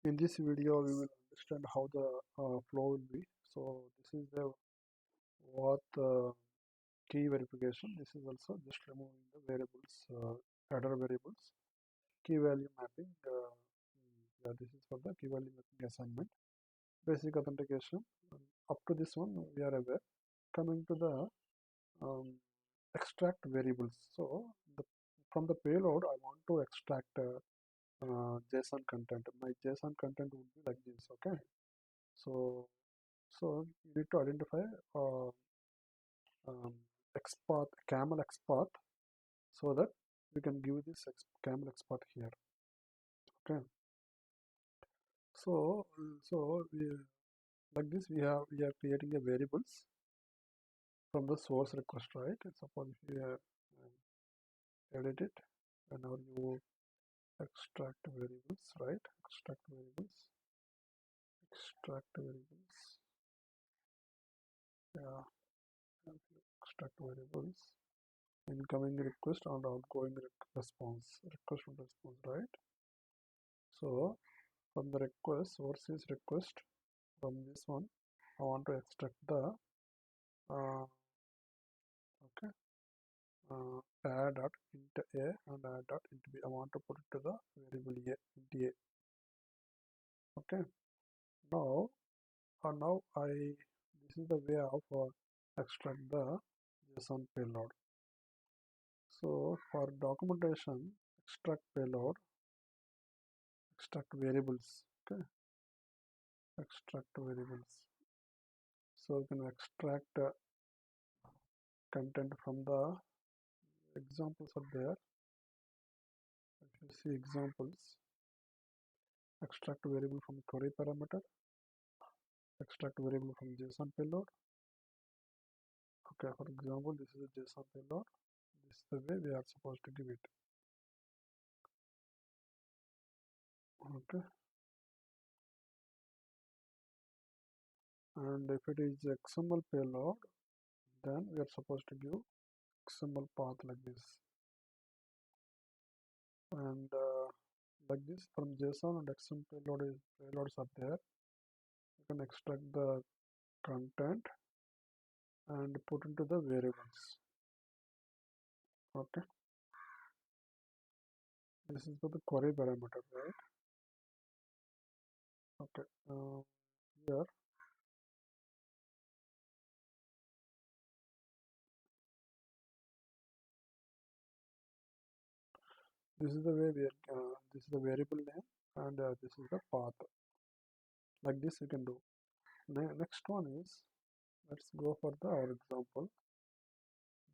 In this video, we will understand how the flow will be. So this is the what key verification. This is also just removing the variables, header variables, key value mapping. Yeah, this is for the key value mapping assignment. Basic authentication. Up to this one, we are aware. Coming to the extract variables. So from the payload, I want to extract JSON content. My JSON content would be like this. Okay. So you need to identify uh, XPath, camel XPath, so that we can give this camel XPath here. Okay. So we, like this we are creating a variables from the source request, right? Suppose we edit it, and now you extract variables, right? Extract variables, extract variables. Yeah, extract variables. Incoming request and outgoing response, request and response, right? So from the request, source is request. From this one, I want to extract the okay add dot int a and add dot int b. I want to put it to the variable a, int a. Okay. Now now this is the way of extract the JSON payload. So for documentation, extract payload, extract variables. Okay, extract variables. So we can extract content from the examples are there. If you see examples, extract variable from query parameter, extract variable from JSON payload. Okay, for example, this is a JSON payload. This is the way we are supposed to give it. Okay, and if it is XML payload, then we are supposed to give XML path like this. And like this, from JSON and XML payloads are there. You can extract the content and put into the variables. Okay, this is for the query parameter, right? Okay, here this is the way we are, this is the variable name, and this is the path. Like this you can do. Next one is, let's go for our example.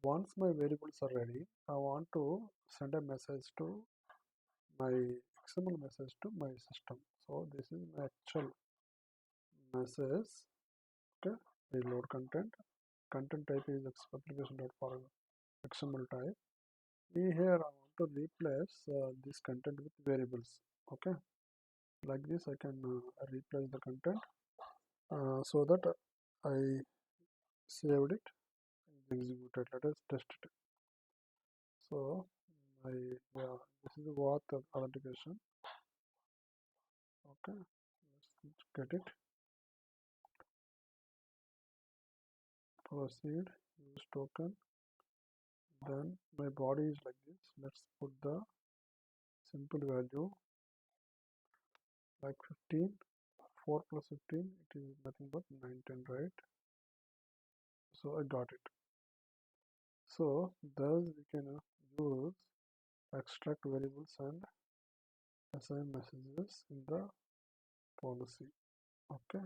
Once my variables are ready, I want to send a message to my XML message to my system. So this is my actual message. Okay, reload content. Content type is application.for XML type. Here I want to replace this content with variables. Okay, like this I can replace the content so that I saved it and executed. Let us test it. So yeah, this is what the authentication. Okay, let's get it. Proceed, use token. Then my body is like this. Let's put the simple value like 15. 4 plus 15, it is nothing but 19, right? So I got it. So thus we can use extract variables and assign messages in the policy. Okay.